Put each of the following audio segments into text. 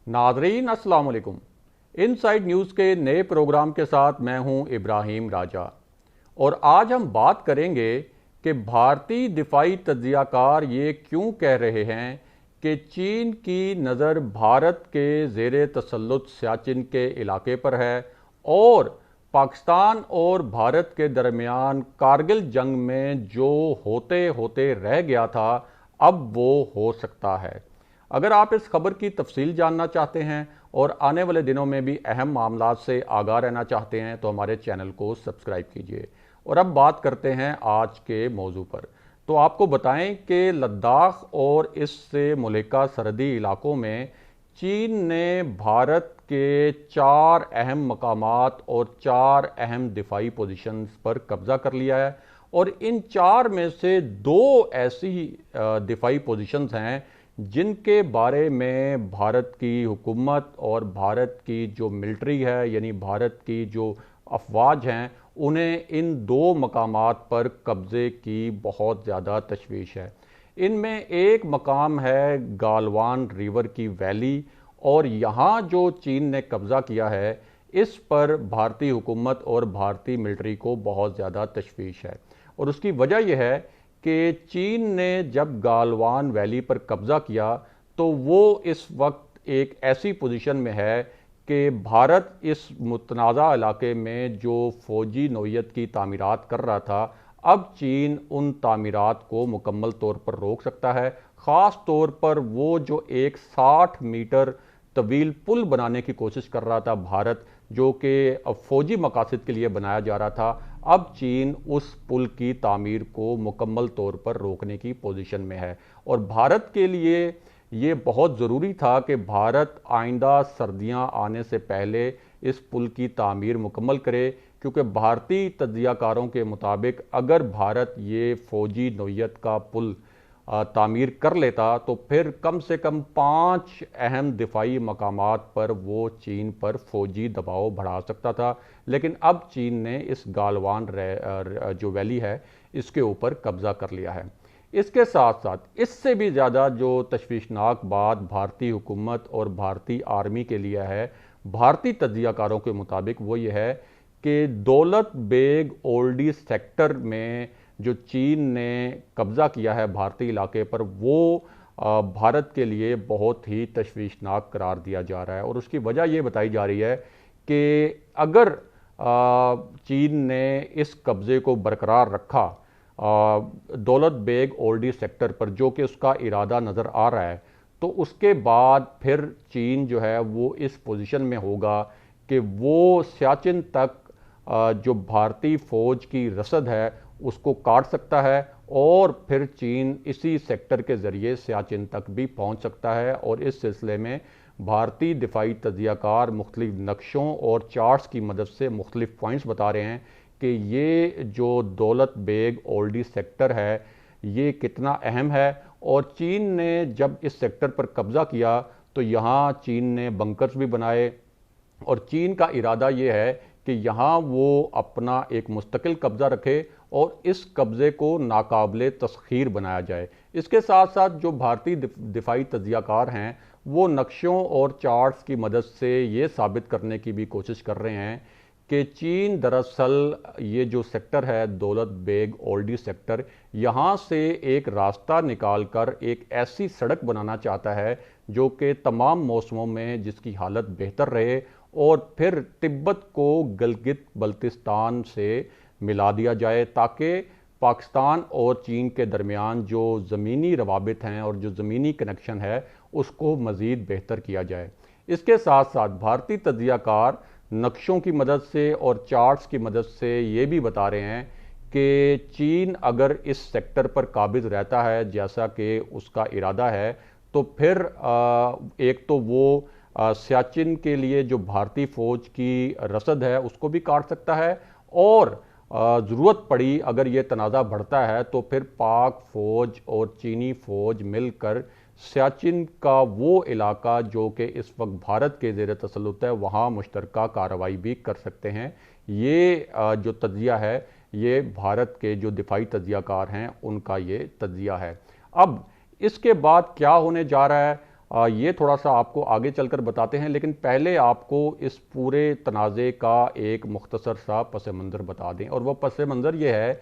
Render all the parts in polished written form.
नाजरीन अस्सलाम वालेकुम। इनसाइड न्यूज़ के नए प्रोग्राम के साथ मैं हूं इब्राहिम राजा और आज हम बात करेंगे कि भारतीय दिफाई तज्जियाकार ये क्यों कह रहे हैं कि चीन की नज़र भारत के ज़ेरे तसल्लुत सियाचिन के इलाके पर है और पाकिस्तान और भारत के दरमियान कारगिल जंग में जो होते होते रह गया था अब वो हो सकता है। अगर आप इस खबर की तफसील जानना चाहते हैं और आने वाले दिनों में भी अहम मामलात से आगाह रहना चाहते हैं तो हमारे चैनल को सब्सक्राइब कीजिए। और अब बात करते हैं आज के मौजू पर। तो आपको बताएं कि लद्दाख और इससे मुल्हिका सरहदी इलाकों में चीन ने भारत के 4 अहम मकामात और 4 अहम दिफाई पोजीशंस पर कब्जा कर लिया है और इन 4 में से 2 ऐसी दिफाई पोजीशंस हैं जिनके बारे में भारत की हुकूमत और भारत की जो मिलिट्री है यानी भारत की जो अफवाज हैं उन्हें इन 2 मकामात पर कब्ज़े की बहुत ज़्यादा तशवीश है। इनमें एक मकाम है गालवान रिवर की वैली और यहाँ जो चीन ने कब्ज़ा किया है इस पर भारतीय हुकूमत और भारतीय मिलिट्री को बहुत ज़्यादा तशवीश है। और उसकी वजह यह है कि चीन ने जब गालवान वैली पर कब्ज़ा किया तो वो इस वक्त एक ऐसी पोजीशन में है कि भारत इस मुतनाज़ा इलाके में जो फ़ौजी नौइयत की तामीरात कर रहा था अब चीन उन तामीरात को मुकम्मल तौर पर रोक सकता है। ख़ास तौर पर वो जो एक 60 मीटर तवील पुल बनाने की कोशिश कर रहा था भारत, जो कि फ़ौजी मकासद के लिए बनाया जा रहा था, अब चीन उस पुल की तामीर को मुकम्मल तौर पर रोकने की पोजीशन में है। और भारत के लिए ये बहुत ज़रूरी था कि भारत आइंदा सर्दियां आने से पहले इस पुल की तामीर मुकम्मल करे, क्योंकि भारतीय तज्जियाकारों के मुताबिक अगर भारत ये फ़ौजी नौइयत का पुल तामीर कर लेता तो फिर कम से कम 5 अहम दिफाई मकामात पर वो चीन पर फ़ौजी दबाव बढ़ा सकता था। लेकिन अब चीन ने इस गालवान जो वैली है इसके ऊपर कब्ज़ा कर लिया है। इसके साथ साथ इससे भी ज़्यादा जो तशवीशनाक बात भारतीय हुकूमत और भारतीय आर्मी के लिए है, भारतीय तज्जियाकारों के मुताबिक वो ये है कि दौलत बेग ओल्डी सेक्टर में जो चीन ने कब्ज़ा किया है भारतीय इलाके पर वो भारत के लिए बहुत ही तशवीशनाक करार दिया जा रहा है। और उसकी वजह ये बताई जा रही है कि अगर चीन ने इस कब्ज़े को बरकरार रखा दौलत बेग ओल्डी सेक्टर पर, जो कि उसका इरादा नज़र आ रहा है, तो उसके बाद फिर चीन जो है वो इस पोजीशन में होगा कि वो सियाचिन तक जो भारतीय फ़ौज की रसद है उसको काट सकता है और फिर चीन इसी सेक्टर के ज़रिए सियाचिन तक भी पहुंच सकता है। और इस सिलसिले में भारतीय दिफाई तज्जियाकार मुख्तलिफ नक्शों और चार्ट्स की मदद से मुख्तलिफ पॉइंट्स बता रहे हैं कि ये जो दौलत बेग ओल्डी सेक्टर है ये कितना अहम है। और चीन ने जब इस सेक्टर पर कब्ज़ा किया तो यहाँ चीन ने बंकर्स भी बनाए और चीन का इरादा ये है कि यहाँ वो अपना एक मुस्तकिल कब्ज़ा रखे और इस कब्ज़े को नाकाबिले तस्खीर बनाया जाए। इसके साथ साथ जो भारतीय दिफाई तज्जियाकार हैं वो नक्शों और चार्ट्स की मदद से ये साबित करने की भी कोशिश कर रहे हैं कि चीन दरअसल ये जो सेक्टर है दौलत बेग ओल्डी सेक्टर, यहाँ से एक रास्ता निकालकर एक ऐसी सड़क बनाना चाहता है जो कि तमाम मौसमों में जिसकी हालत बेहतर रहे और फिर तिब्बत को गिलगित बल्तिस्तान से मिला दिया जाए ताकि पाकिस्तान और चीन के दरमियान जो ज़मीनी रवाबित हैं और जो ज़मीनी कनेक्शन है उसको मज़ीद बेहतर किया जाए। इसके साथ साथ भारतीय तज्जियाकार नक्शों की मदद से और चार्ट्स की मदद से ये भी बता रहे हैं कि चीन अगर इस सेक्टर पर काबिज रहता है जैसा कि उसका इरादा है तो फिर एक तो वो सियाचिन के लिए जो भारतीय फ़ौज की रसद है उसको भी काट सकता है और ज़रूरत पड़ी अगर ये तनाज़ा बढ़ता है तो फिर पाक फ़ौज और चीनी फ़ौज मिलकर सियाचिन का वो इलाका जो कि इस वक्त भारत के ज़ेर तसल्लुत है वहाँ मुश्तरका कार्रवाई भी कर सकते हैं। ये जो तज्जिया है ये भारत के जो दिफाई तज्जियाकार हैं उनका ये तज्जिया है। अब इसके बाद क्या होने जा रहा है ये थोड़ा सा आपको आगे चलकर बताते हैं, लेकिन पहले आपको इस पूरे तनाज़े का एक मुख्तसर सा पस मंज़र बता दें। और वह पस मंज़र ये है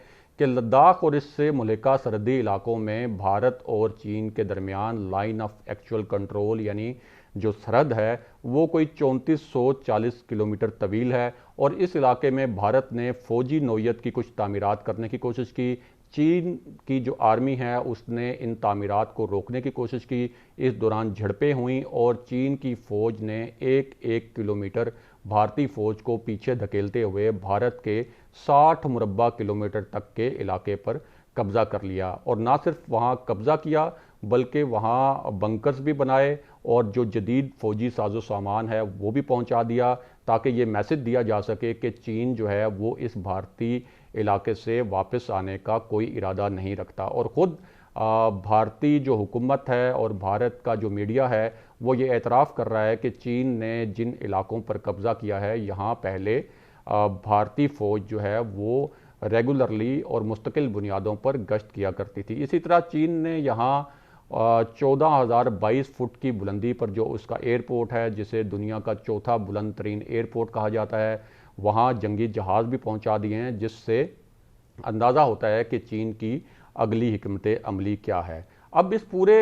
कि लद्दाख और इससे मुल्हिका सरहदी इलाकों में भारत और चीन के दरमियान लाइन ऑफ एक्चुअल कंट्रोल यानी जो सरहद है वो कोई 3440 किलोमीटर तवील है। और इस इलाके में भारत ने फ़ौजी नौयत की कुछ तामीरात करने की कोशिश की। चीन की जो आर्मी है उसने इन तामीरात को रोकने की कोशिश की। इस दौरान झड़पें हुई और चीन की फ़ौज ने एक एक किलोमीटर भारतीय फ़ौज को पीछे धकेलते हुए भारत के 60 मुरब्बा किलोमीटर तक के इलाके पर कब्ज़ा कर लिया। और ना सिर्फ वहाँ कब्ज़ा किया बल्कि वहाँ बंकर्स भी बनाए और जो जदीद फ़ौजी साजो सामान है वो भी पहुँचा दिया, ताकि ये मैसेज दिया जा सके कि चीन जो है वो इस भारतीय इलाके से वापस आने का कोई इरादा नहीं रखता। और ख़ुद भारतीय जो हुकूमत है और भारत का जो मीडिया है वो ये एतराफ़ कर रहा है कि चीन ने जिन इलाकों पर कब्ज़ा किया है यहाँ पहले भारतीय फ़ौज जो है वो रेगुलरली और मुस्तकिल बुनियादों पर गश्त किया करती थी। इसी तरह चीन ने यहाँ 14,022 फुट की बुलंदी पर जो उसका एयरपोर्ट है, जिसे दुनिया का चौथा बुलंद तरीन एयरपोर्ट कहा जाता है, वहाँ जंगी जहाज़ भी पहुँचा दिए हैं, जिससे अंदाज़ा होता है कि चीन की अगली हिकमत अमली क्या है। अब इस पूरे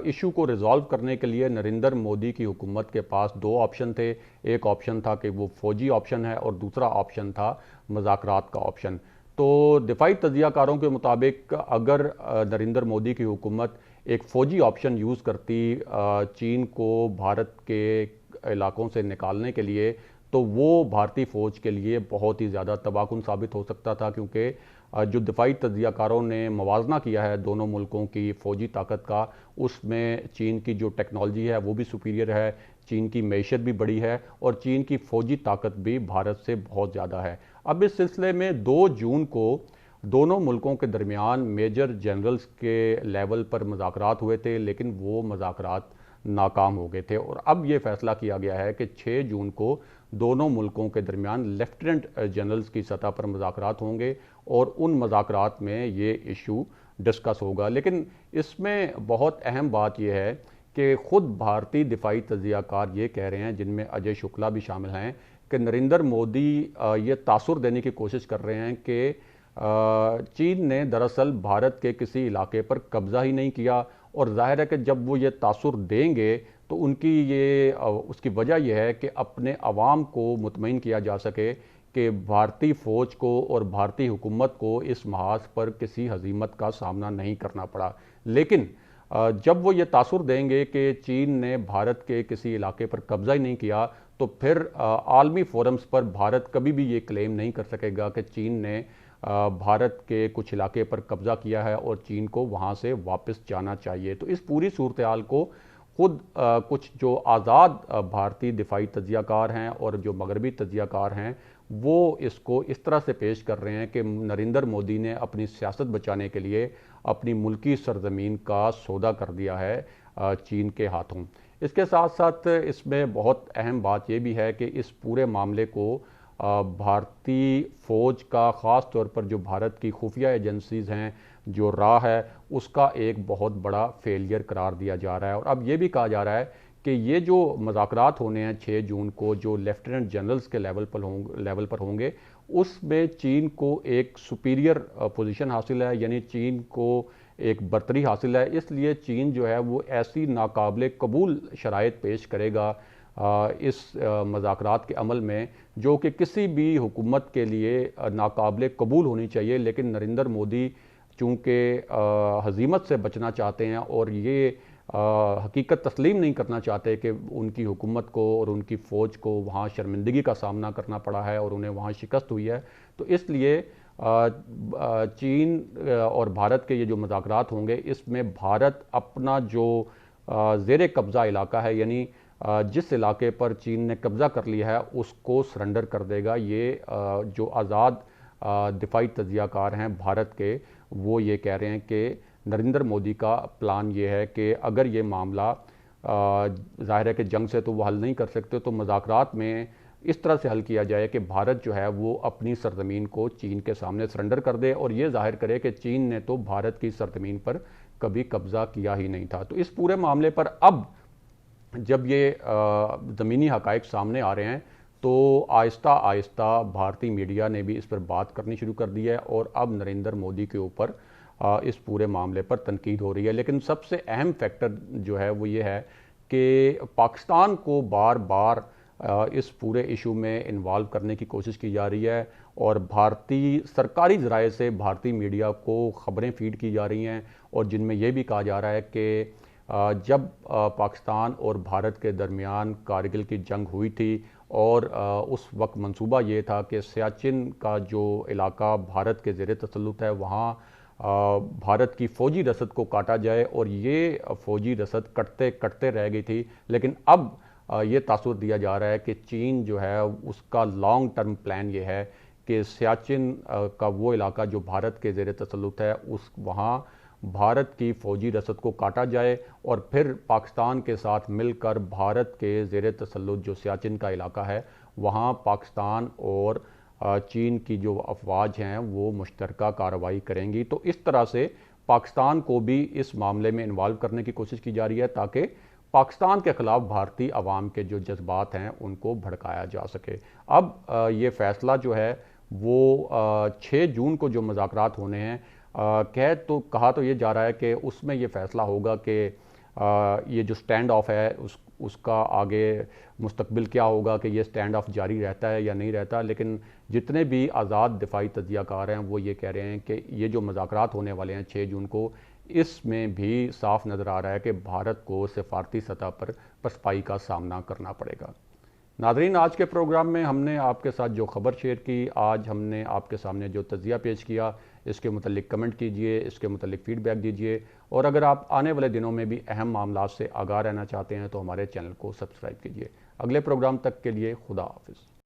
इशू को रिजॉल्व करने के लिए नरेंद्र मोदी की हुकूमत के पास दो ऑप्शन थे। एक ऑप्शन था कि वो फौजी ऑप्शन है और दूसरा ऑप्शन था मुज़ाकरात का ऑप्शन। तो दिफाई तज्ज़ियाकारों के मुताबिक अगर नरेंद्र मोदी की हुकूमत एक फ़ौजी ऑप्शन यूज़ करती चीन को भारत के इलाकों से निकालने के लिए, तो वो भारतीय फ़ौज के लिए बहुत ही ज़्यादा तबाहकुन साबित हो सकता था, क्योंकि जो दिफाई तज्ज़ियाकारों ने मवाजना किया है दोनों मुल्कों की फ़ौजी ताकत का, उसमें चीन की जो टेक्नोलॉजी है वो भी सुपीरियर है, चीन की मैशत भी बड़ी है और चीन की फ़ौजी ताकत भी भारत से बहुत ज़्यादा है। अब इस सिलसिले में 2 जून को दोनों मुल्कों के दरमियान मेजर जनरल्स के लेवल पर मुज़ाकरात हुए थे, लेकिन वो मुज़ाकरात नाकाम हो गए थे। और अब ये फैसला किया गया है कि 6 जून को दोनों मुल्कों के दरमियान लेफ्टिनेंट जनरल्स की सतह पर मुज़ाकरात होंगे और उन मुज़ाकरात में ये इशू डिस्कस होगा। लेकिन इसमें बहुत अहम बात यह है कि ख़ुद भारतीय दिफाई तज्ज़ियाकार ये कह रहे हैं, जिनमें अजय शुक्ला भी शामिल हैं, कि नरेंद्र मोदी ये तासुर देने की कोशिश कर रहे हैं कि चीन ने दरअसल भारत के किसी इलाके पर कब्ज़ा ही नहीं किया। और जाहिर है कि जब वो ये तासुर देंगे तो उनकी ये उसकी वजह यह है कि अपने अवाम को मुतमईन किया जा सके कि भारतीय फ़ौज को और भारतीय हुकूमत को इस महाज पर किसी हजीमत का सामना नहीं करना पड़ा। लेकिन जब वो ये तासुर देंगे कि चीन ने भारत के किसी इलाके पर कब्ज़ा ही नहीं किया, तो फिर आलमी फोरम्स पर भारत कभी भी ये क्लेम नहीं कर सकेगा कि चीन ने भारत के कुछ इलाके पर कब्ज़ा किया है और चीन को वहाँ से वापस जाना चाहिए। तो इस पूरी सूरत हाल को खुद कुछ जो आज़ाद भारतीय दिफाई तज्ज़ियाकार हैं और जो मगरबी तज्ज़ियाकार हैं वो इसको इस तरह से पेश कर रहे हैं कि नरेंद्र मोदी ने अपनी सियासत बचाने के लिए अपनी मुल्की सरजमीन का सौदा कर दिया है चीन के हाथों। इसके साथ साथ इसमें बहुत अहम बात यह भी है कि इस पूरे मामले को भारतीय फ़ौज का ख़ास तौर पर जो भारत की खुफिया एजेंसीज़ हैं जो राह है उसका एक बहुत बड़ा फेलियर करार दिया जा रहा है। और अब ये भी कहा जा रहा है कि ये जो मुज़ाकरात होने हैं 6 जून को, जो लेफ्टिनेंट जनरल्स के लेवल पर होंगे, उसमें चीन को एक सुपीरियर पोजीशन हासिल है, यानी चीन को एक बर्तरी हासिल है। इसलिए चीन जो है वो ऐसी नाकाबिले कबूल शराइत पेश करेगा इस मुज़ाकरात के अमल में जो कि किसी भी हुकूमत के लिए नाकाबिले कबूल होनी चाहिए। लेकिन नरेंद्र मोदी चूँकि हजीमत से बचना चाहते हैं और ये हकीकत तस्लीम नहीं करना चाहते कि उनकी हुकूमत को और उनकी फ़ौज को वहाँ शर्मिंदगी का सामना करना पड़ा है और उन्हें वहाँ शिकस्त हुई है, तो इसलिए चीन और भारत के ये जो मुज़ाकरात होंगे इसमें भारत अपना जो ज़ेरे कब्ज़ा इलाका है, यानी जिस इलाके पर चीन ने कब्ज़ा कर लिया है उसको सरेंडर कर देगा। ये जो आज़ाद दिफाई तज्ज़ियाकार हैं भारत के, वो ये कह रहे हैं कि नरेंद्र मोदी का प्लान ये है कि अगर ये मामला ज़ाहिर है कि जंग से तो वो हल नहीं कर सकते, तो मुज़ाकरात में इस तरह से हल किया जाए कि भारत जो है वो अपनी सरजमीन को चीन के सामने सरेंडर कर दे और ये जाहिर करे कि चीन ने तो भारत की सरजमीन पर कभी कब्ज़ा किया ही नहीं था। तो इस पूरे मामले पर अब जब ये ज़मीनी हक़ाइक़ सामने आ रहे हैं तो आहिस्ता आहिस्ता भारतीय मीडिया ने भी इस पर बात करनी शुरू कर दी है और अब नरेंद्र मोदी के ऊपर इस पूरे मामले पर तनकीद हो रही है। लेकिन सबसे अहम फैक्टर जो है वो ये है कि पाकिस्तान को बार बार इस पूरे इशू में इन्वॉल्व करने की कोशिश की जा रही है और भारतीय सरकारी ज़राए से भारतीय मीडिया को ख़बरें फीड की जा रही हैं और जिनमें यह भी कहा जा रहा है कि जब पाकिस्तान और भारत के दरमियान कारगिल की जंग हुई थी और उस वक्त मंसूबा ये था कि सियाचिन का जो इलाका भारत के ज़ेर तसल्लुत है वहाँ भारत की फ़ौजी रसद को काटा जाए और ये फ़ौजी रसद कटते कटते रह गई थी। लेकिन अब ये तासुर दिया जा रहा है कि चीन जो है उसका लॉन्ग टर्म प्लान ये है कि सियाचिन का वो इलाका जो भारत के ज़ेर तसल्लुत है उस वहाँ भारत की फ़ौजी रसद को काटा जाए और फिर पाकिस्तान के साथ मिलकर भारत के ज़ेर तसल्लुत जो सियाचिन का इलाका है वहाँ पाकिस्तान और चीन की जो अफवाज हैं वो मुश्तरका कार्रवाई करेंगी। तो इस तरह से पाकिस्तान को भी इस मामले में इन्वॉल्व करने की कोशिश की जा रही है ताकि पाकिस्तान के ख़िलाफ़ भारतीय अवाम के जो जज्बात हैं उनको भड़काया जा सके। अब ये फ़ैसला जो है वो 6 जून को जो मुज़ाकरात होने हैं कहा तो ये जा रहा है कि उसमें ये फ़ैसला होगा कि ये जो स्टैंड ऑफ है उसका आगे मुस्तकबिल क्या होगा कि ये स्टैंड ऑफ जारी रहता है या नहीं रहता। लेकिन जितने भी आज़ाद दिफाई तज्ज़ियाकार हैं वो ये कह रहे हैं कि ये जो मुज़ाकरात होने वाले हैं 6 जून को, इसमें भी साफ नज़र आ रहा है कि भारत को सिफारती सतह पर पसपाई का सामना करना पड़ेगा। नाज़रीन, आज के प्रोग्राम में हमने आपके साथ जो ख़बर शेयर की, आज हमने आपके सामने जो तज़्ज़िया पेश किया, इसके मुतल्लिक कमेंट कीजिए, इसके मुतल्लिक फ़ीडबैक दीजिए और अगर आप आने वाले दिनों में भी अहम मामलात से आगाह रहना चाहते हैं तो हमारे चैनल को सब्सक्राइब कीजिए। अगले प्रोग्राम तक के लिए खुदा हाफ़िज़।